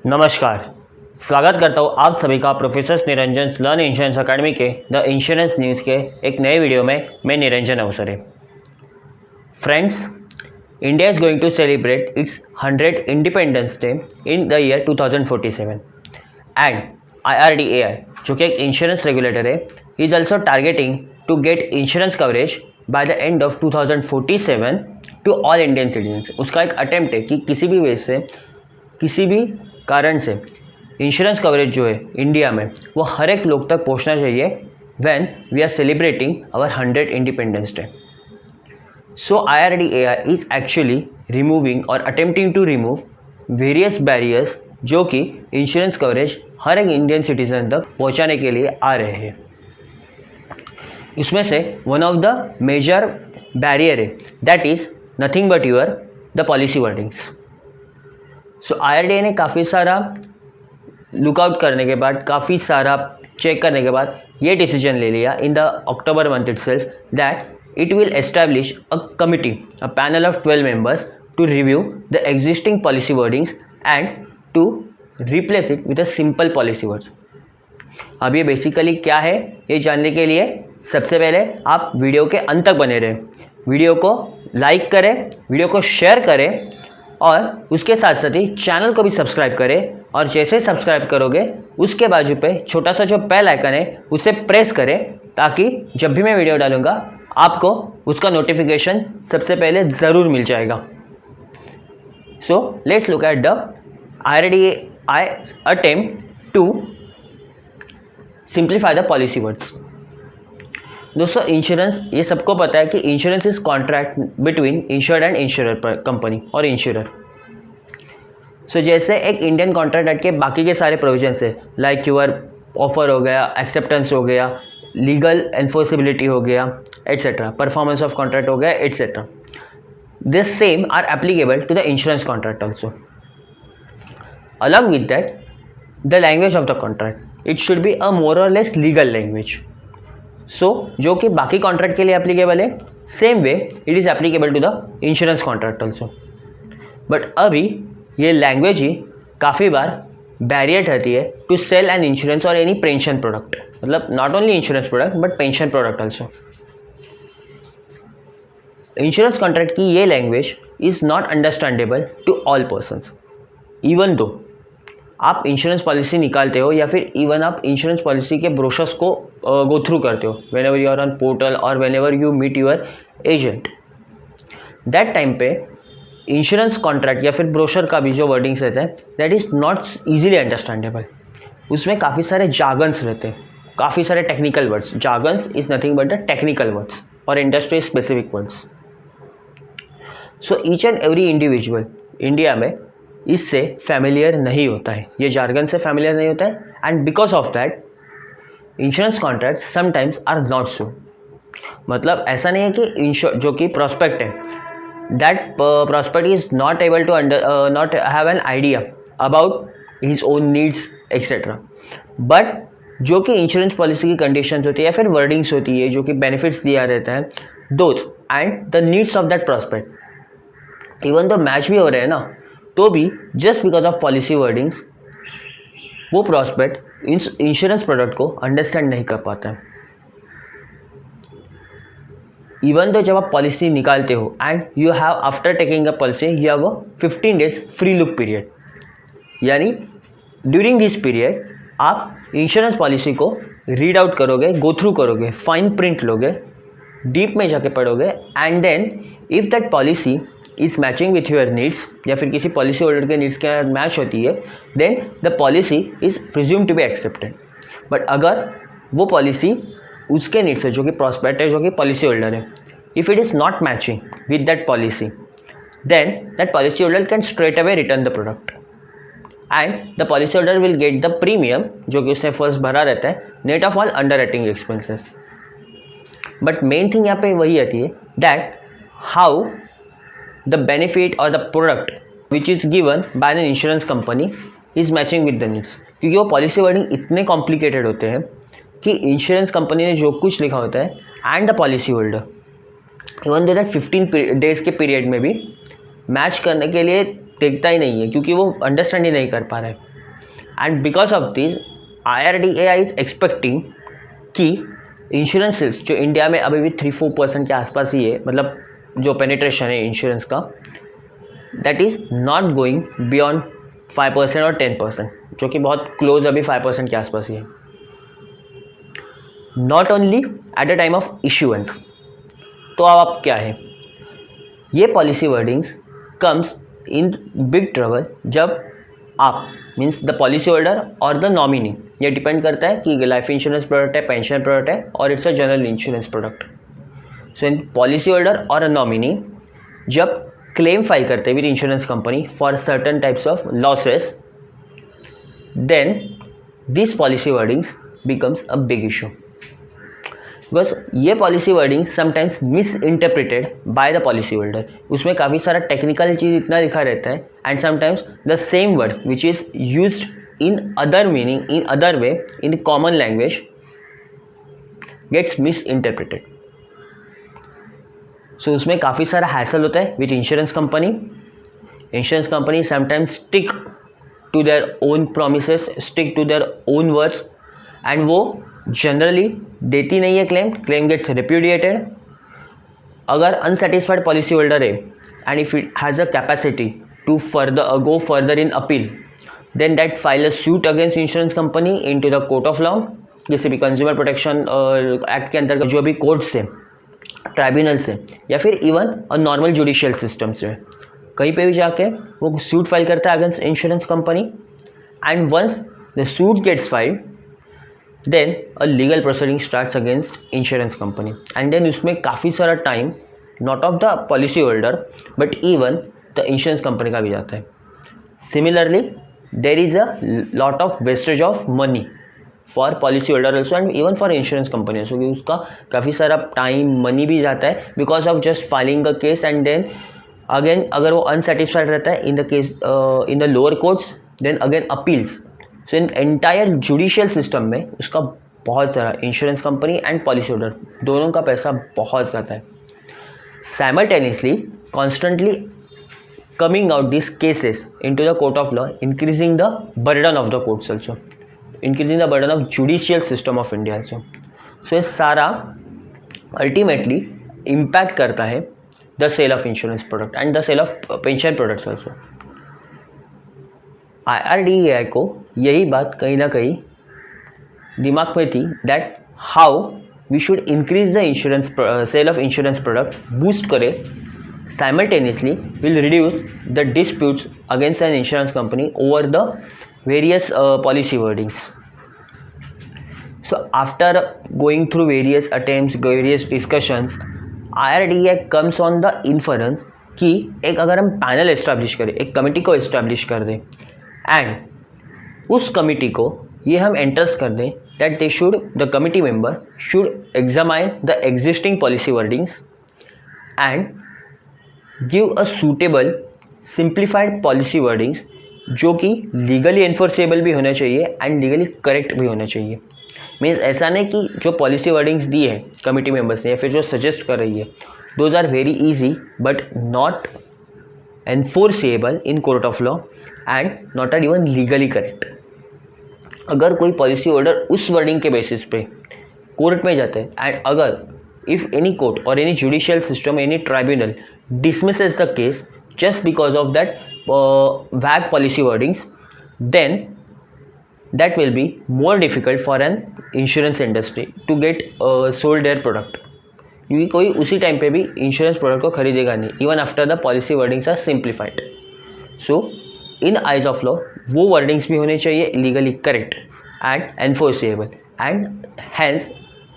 नमस्कार, स्वागत करता हूँ आप सभी का professor Niranjan learn insurance academy के द इंश्योरेंस न्यूज़ के एक नए वीडियो में मैं Niranjan Avasare. Friends, India is going to celebrate its 100th independence day in the year 2047 and IRDAI, जो कि एक इंश्योरेंस रेगुलेटर है, is also targeting to get insurance coverage by the end of 2047 to all Indian citizens. उसका एक attempt है कि किसी भी वे से, किसी भी कारण से इंश्योरेंस कवरेज जो है इंडिया में वो हर एक लोग तक पहुंचना चाहिए when we are celebrating our 100th independence day. So IRDAI is actually removing और attempting to remove various barriers जो कि इंश्योरेंस कवरेज हर एक इंडियन सिटीजन तक पहुंचाने के लिए आ रहे हैं। इसमें से one of the major barrier है that is nothing but your the policy wordings. So IRDAI ने काफ़ी सारा लुकआउट करने के बाद, काफ़ी सारा चेक करने के बाद ये डिसीजन ले लिया in the October month itself that it will establish a committee, a panel of 12 members to review the existing policy wordings and to replace it with a simple policy words. अब ये basically क्या है, ये जानने के लिए सबसे पहले आप वीडियो के अंत तक बने रहें, वीडियो को लाइक करें, वीडियो को शेयर करें और उसके साथ साथ ही चैनल को भी सब्सक्राइब करें। और जैसे सब्सक्राइब करोगे उसके बाजू पे छोटा सा जो बेल आइकन है उसे प्रेस करें ताकि जब भी मैं वीडियो डालूंगा आपको उसका नोटिफिकेशन सबसे पहले ज़रूर मिल जाएगा। So let's look at the IRDAI attempt to simplify the policy words. दोस्तों, इंश्योरेंस, ये सबको पता है कि insurance is contract between insured and insurer company और इंश्योरर। सो जैसे एक इंडियन कॉन्ट्रैक्ट एक्ट के बाकी के सारे प्रोविजंस है, लाइक यूर ऑफर हो गया, एक्सेप्टेंस हो गया, लीगल एनफोर्सिबिलिटी हो गया, एट्सेट्रा, परफॉर्मेंस ऑफ कॉन्ट्रैक्ट हो गया, etcetera, this same are applicable to the insurance contract also. Along with that, the language of the contract, it should be a more or less legal language. सो जो कि बाकी contract के लिए applicable है, same way it is applicable to the insurance contract also. But अभी ये language ही काफ़ी बार बैरियर रहती है टू सेल एन इंश्योरेंस और एनी पेंशन प्रोडक्ट, मतलब not only insurance product but pension product also. Insurance contract की ये language is not understandable to all persons. Even though आप इंश्योरेंस पॉलिसी निकालते हो या फिर इवन आप इंश्योरेंस पॉलिसी के ब्रोशर्स को गो थ्रू करते हो whenever you are on portal और whenever you meet your agent, that time पे इंश्योरेंस कॉन्ट्रैक्ट या फिर ब्रोशर का भी जो वर्डिंग्स रहते हैं that is not easily understandable. उसमें काफ़ी सारे जार्गन्स रहते हैं, काफ़ी सारे technical words. Jargons is nothing but the technical words और industry specific words. So each and every individual India में इससे फैमिलियर नहीं होता है, ये जार्गन से फैमिलियर नहीं होता है, and because of that insurance contract sometimes are not so. मतलब ऐसा नहीं है कि जो कि प्रॉस्पेक्ट है, that prospect is not able to not have an idea about his own needs etcetera, but जो कि इंश्योरेंस पॉलिसी की कंडीशंस होती है या फिर वर्डिंग्स होती है, जो कि बेनिफिट्स दिया रहता है, those and the needs of that prospect even तो मैच भी हो रहे हैं ना, तो भी just because of policy wordings वो प्रॉस्पेक्ट इंश्योरेंस प्रोडक्ट को अंडरस्टैंड नहीं कर पाता है। इवन तो जब आप पॉलिसी निकालते हो and you have after taking a policy you have a 15 days free look period, यानी ड्यूरिंग दिस पीरियड आप इंश्योरेंस पॉलिसी को रीड आउट करोगे, गो थ्रू करोगे, फाइन प्रिंट लोगे, डीप में जाके पढ़ोगे, and then if that policy is matching with your needs या फिर किसी पॉलिसी होल्डर के नीड्स के साथ मैच होती है, then the policy is presume to be accepted. But अगर वो पॉलिसी उसके नीड्स है, जो कि प्रॉस्पेक्ट है, जो कि पॉलिसी होल्डर है, if it is not matching with that policy, then that policy holder can straight away return the product and the policy holder will get the premium जो कि उसने फर्स्ट भरा रहता है, net of all underwriting expenses. But main thing यहाँ पे वही आती है that how the benefit or the product which is given by an insurance company is matching with the needs। क्योंकि वो पॉलिसी वर्डिंग इतने कॉम्प्लिकेटेड होते हैं कि इंश्योरेंस कंपनी ने जो कुछ लिखा होता है and the policy holder even though that 15 days के पीरियड में भी मैच करने के लिए देखता ही नहीं है, क्योंकि वो अंडरस्टैंड ही नहीं कर पा रहा है। And because of this IRDAI is expecting कि इंश्योरेंस सेल्स जो इंडिया में अभी भी 3-4% के आसपास ही है, मतलब जो पेनिट्रेशन है इंश्योरेंस का, that is not going beyond 5% और 10%, जो कि बहुत क्लोज अभी 5% के आसपास ही है. Not only at the time of issuance. तो अब क्या है, ये policy wordings comes in big trouble जब आप मीन्स द पॉलिसी होल्डर और द नॉमिनी, ये डिपेंड करता है कि लाइफ इंश्योरेंस प्रोडक्ट है, पेंशन प्रोडक्ट है, और it's a general insurance product. So in policy holder और अ नॉमिनी जब क्लेम फाइल करते हैं with insurance company for certain types of losses, then this policy wordings becomes a big issue. Because ये policy wording sometimes misinterpreted by the policy holder. उसमें काफ़ी सारा technical चीज़ इतना लिखा रहता है, and sometimes the same word which is used in other meaning, in other way, in common language gets misinterpreted. So उसमें काफ़ी सारा हैसल होता है with insurance company. Insurance company sometimes stick to their own promises, stick to their own words, and वो generally देती नहीं है claim gets repudiated. अगर अनसेटिस्फाइड पॉलिसी होल्डर है and if it has a capacity to further go further in appeal, then that file a suit against insurance company in to the court of law. जैसे भी consumer protection act के अंतर्गत जो भी courts है, tribunal से, या फिर even a normal judicial system से, कहीं पे भी जाके वो सूट फाइल करता है against insurance company. And once the suit gets filed, then a legal proceeding starts against insurance company, and then उसमें काफ़ी सारा time not of the policy holder but even the insurance company का भी जाता है. Similarly there is a lot of wastage of money for policy holder also and even for insurance company also, क्योंकि उसका काफ़ी सारा टाइम मनी भी जाता है because of just filing a case. And then again अगर वो अनसेटिस्फाइड रहता है in the case in the lower courts, then again appeals. So in entire judicial system में उसका बहुत सारा इंश्योरेंस कंपनी एंड पॉलिसी होल्डर दोनों का पैसा बहुत ज़्यादा है. Simultaneously constantly coming out these cases into the court of law, increasing the burden of the courts also, increasing the burden of judicial system of India also. So ये सारा ultimately impact करता है the sale of insurance product and the sale of pension products also. IRDAI को यही बात कहीं ना कहीं दिमाग में थी that how we should increase the insurance sale of insurance product, boost करे, simultaneously will reduce the disputes against an insurance company over the various policy wordings. So after going through various attempts, various discussions, IRDAI comes on the inference कि एक अगर हम panel establish करें, एक committee को establish कर दें, and उस कमिटी को ये हम एंट्रस्ट कर दें that they should, the committee member should examine the existing policy wordings and give a suitable simplified policy wordings जो कि लीगली एनफोर्सेबल भी होना चाहिए एंड लीगली करेक्ट भी होना चाहिए. मीन्स ऐसा नहीं कि जो पॉलिसी वर्डिंग्स दी है कमिटी मेंबर्स ने या फिर जो सजेस्ट कर रही है, those are very easy but not enforceable in court of law and not are even legally correct. अगर कोई पॉलिसी होल्डर उस वर्डिंग के बेसिस पे कोर्ट में जाता है, एंड अगर if any court or any judicial system, any tribunal dismisses the case just because of that vague policy wordings, then that will be more difficult for an insurance industry to get sold their product. क्योंकि कोई उसी time पे भी insurance product को खरीदेगा नहीं even after the policy wordings are simplified. So in eyes of law वो wordings भी होने चाहिए legally correct and enforceable, and hence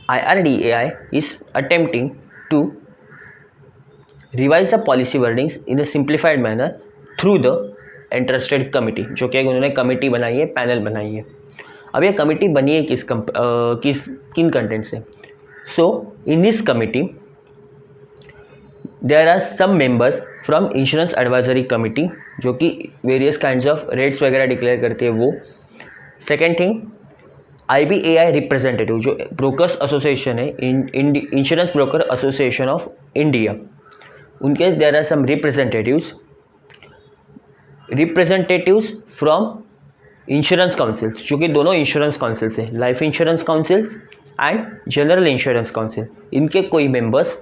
IRDAI is attempting to revise the policy wordings in a simplified manner through the interested committee, जो कि उन्होंने committee बनाई है, panel बनाई है. अब ये कमिटी बनी है किन कंटेंट से? So in this committee there are some members from insurance advisory committee जो कि वेरियस काइंड्स ऑफ रेट्स वगैरह डिक्लेयर करती है वो. सेकेंड थिंग, IBAI रिप्रेजेंटेटिव जो ब्रोकर्स एसोसिएशन है, insurance broker association of India, उनके there are some representatives from insurance councils, जो कि दोनों इंश्योरेंस काउंसिल्स हैं, life insurance councils and general insurance council, इनके कोई members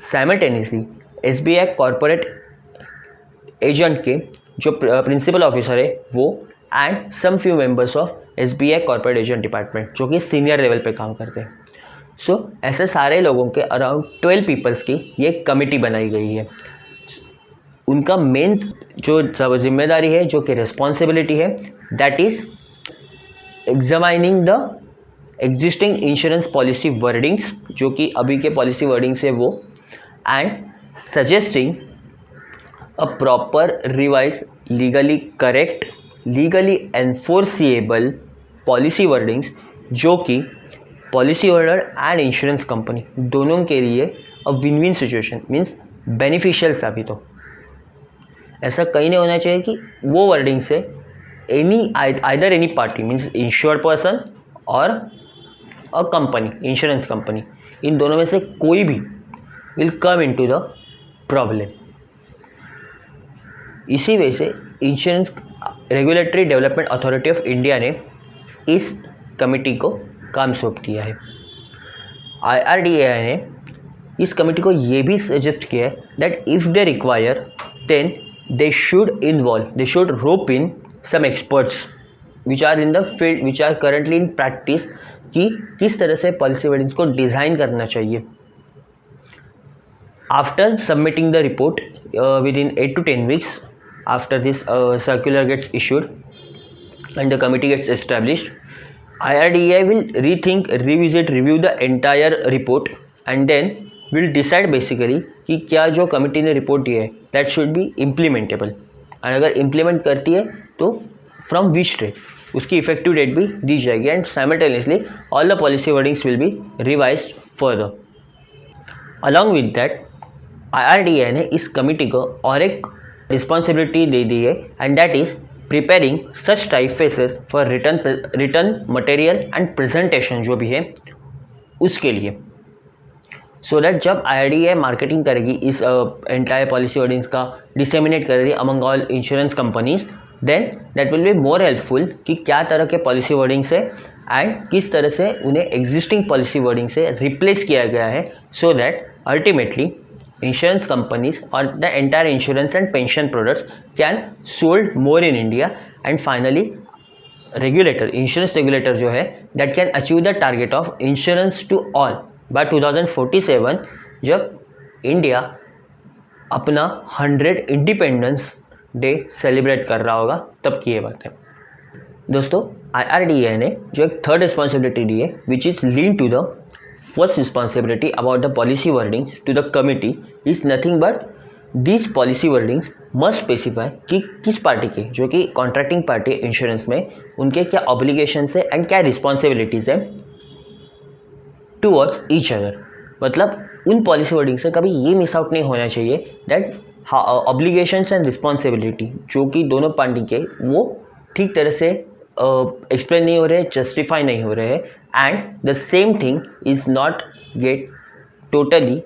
simultaneously SBI corporate agent के जो प्रिंसिपल ऑफिसर है वो and some few members of SBI corporate agent department जो कि सीनियर लेवल पे काम करते हैं। सो ऐसे सारे लोगों के अराउंड 12 पीपल्स की ये कमिटी बनाई गई है। उनका मेन जो जिम्मेदारी है, जो कि रिस्पॉन्सिबिलिटी है, that is examining the existing insurance policy wordings, जो कि अभी के पॉलिसी वर्डिंग्स है वो, and suggesting a proper revise legally correct legally enforceable policy wordings, जो कि policy holder and insurance company दोनों के लिए a win win situation means beneficial साबित हो। ऐसा कहीं नहीं होना चाहिए कि वो वर्डिंग से either any party means insured person और अ कंपनी, इंश्योरेंस कंपनी, इन दोनों में से कोई भी will come into the problem. इसी वजह से insurance regulatory development authority of India ने इस कमेटी को काम सौंप दिया है। IRDAI ने इस कमेटी को ये भी सजेस्ट किया है that if they require then they should rope in some experts which are in the field, which are currently in practice, कि किस तरह से पॉलिसी वर्डिंग्स को डिज़ाइन करना चाहिए। After submitting the report within 8 to 10 weeks after this circular gets issued and the committee gets established, IRDAI will revisit, review the entire report and then will decide basically कि क्या जो committee ने report दिया है that should be implementable, और अगर implement करती है तो फ्रॉम विच डेट, उसकी इफेक्टिव डेट भी दी जाएगी, and simultaneously all the policy wordings will be revised further. Along with that IRDAI ने इस कमिटी को और एक रिस्पॉन्सिबिलिटी दे दी है, and that is preparing such typefaces for return material and presentation जो भी है उसके लिए, सो दैट जब IRDAI मार्केटिंग करेगी इस एंटायर पॉलिसी वर्डिंग्स का, डिसेमिनेट करेगी among all insurance companies, then that will be more helpful कि क्या तरह के पॉलिसी वर्डिंग्स है एंड किस तरह से उन्हें एग्जिस्टिंग पॉलिसी वर्डिंग से रिप्लेस किया गया है, so that ultimately insurance companies or the entire insurance and pension products can sold more in India, and finally insurance regulator जो है that can achieve the target of insurance to all by 2047, जब India अपना 100 independence day celebrate कर रहा होगा, तब की ये बात है। दोस्तों, IRDAI ने जो एक थर्ड रिस्पॉन्सिबिलिटी दी है which is link to the first responsibility about the policy wordings to the committee is nothing but these policy wordings must specify कि किस पार्टी के, जो कि कॉन्ट्रैक्टिंग पार्टी इंश्योरेंस में, उनके क्या ऑब्लिगेशंस है एंड क्या रिस्पॉन्सिबिलिटीज़ है टूवर्ड्स ईच अदर। मतलब उन पॉलिसी वर्डिंग से कभी ये मिस आउट नहीं होना चाहिए दैट ऑब्लिगेशंस एंड रिस्पॉन्सिबिलिटी जो कि दोनों पार्टी के वो ठीक तरह से एक्सप्लेन नहीं हो रहे, जस्टिफाई नहीं हो रहे हैं, and the same thing is not gate totally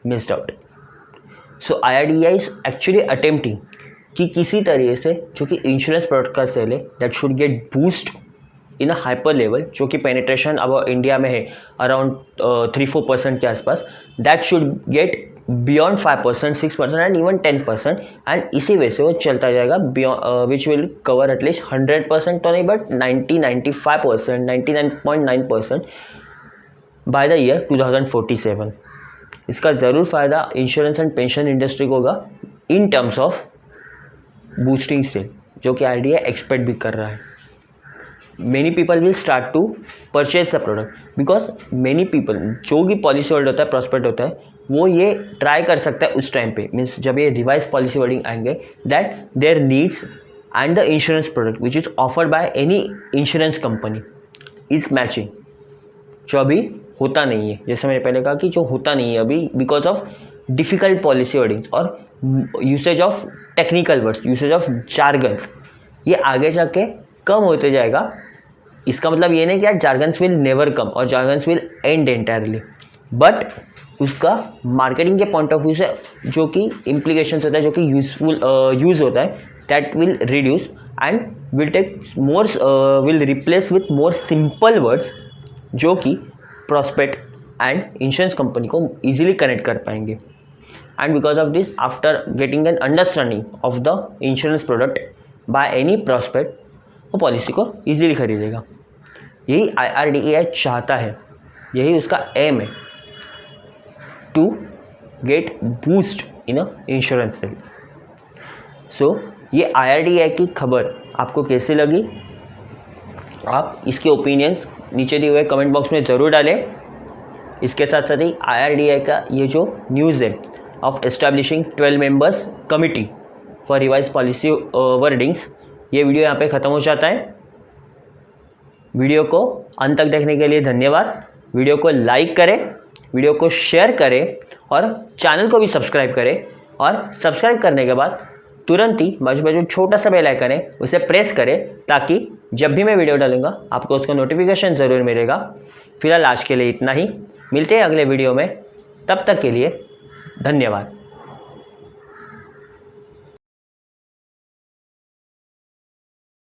missed out. So IRDAI is actually attempting कि किसी तरीके से जो कि इंश्योरेंस प्रोडक्ट का सेल है that should get boost in a hyper level, जो कि पेनिट्रेशन अब इंडिया में है अराउंड 3-4% के आसपास, that should get beyond 5%, 6% and even 10%, and इसी वजह से वो चलता जाएगा beyond which will cover at least 100% तो नहीं बट 95%, 99.9% बाय द ईयर 2047। इसका ज़रूर फ़ायदा इंश्योरेंस एंड पेंशन इंडस्ट्री को होगा in terms of boosting sale, जो कि IRDAI एक्सपेक्ट भी कर रहा है। many people will start to purchase the product because many people जो भी पॉलिसी होल्डर होता है, प्रॉस्पेक्ट होता है, वो ये ट्राई कर सकता है उस टाइम पे, मीन्स जब ये रिवाइज पॉलिसी वर्डिंग आएंगे that there needs and the insurance product which is offered by any insurance company is matching, जो अभी होता नहीं है। जैसे मैंने पहले कहा कि जो होता नहीं है अभी because of difficult policy wordings और usage of technical words, usage of jargons, ये आगे जाके कम होते जाएगा। इसका मतलब ये नहीं कि यार जार्गन्स विल नेवर कम और jargons will and entirely, but उसका मार्केटिंग के पॉइंट ऑफ व्यू से जो कि इम्प्लीकेशंस होता है, जो कि यूज़ होता है, that will reduce and will replace with more simple words जो कि प्रॉस्पेक्ट एंड इंश्योरेंस कंपनी को ईजिली कनेक्ट कर पाएंगे. And because of this, after getting an understanding of the insurance product by any prospect, वो policy को easily खरीदेगा. यही IRDAI चाहता है, यही उसका एम है, to get boost in insurance sales. So ये IRDAI की खबर आपको कैसी लगी? आप इसके ओपिनियंस नीचे दिए हुए कमेंट बॉक्स में ज़रूर डालें. इसके साथ साथ ही IRDAI का ये जो न्यूज़ है of establishing 12 members committee for revise policy wordings, ये वीडियो यहाँ पे ख़त्म हो जाता है. वीडियो को अंत तक देखने के लिए धन्यवाद. वीडियो को लाइक करें, वीडियो को शेयर करें और चैनल को भी सब्सक्राइब करें. और सब्सक्राइब करने के बाद तुरंत ही बाजू में जो छोटा सा बेल आइकन है उसे प्रेस करें, ताकि जब भी मैं वीडियो डालूंगा आपको उसका नोटिफिकेशन ज़रूर मिलेगा. फिलहाल आज के लिए इतना ही. मिलते हैं अगले वीडियो में. तब तक के लिए धन्यवाद.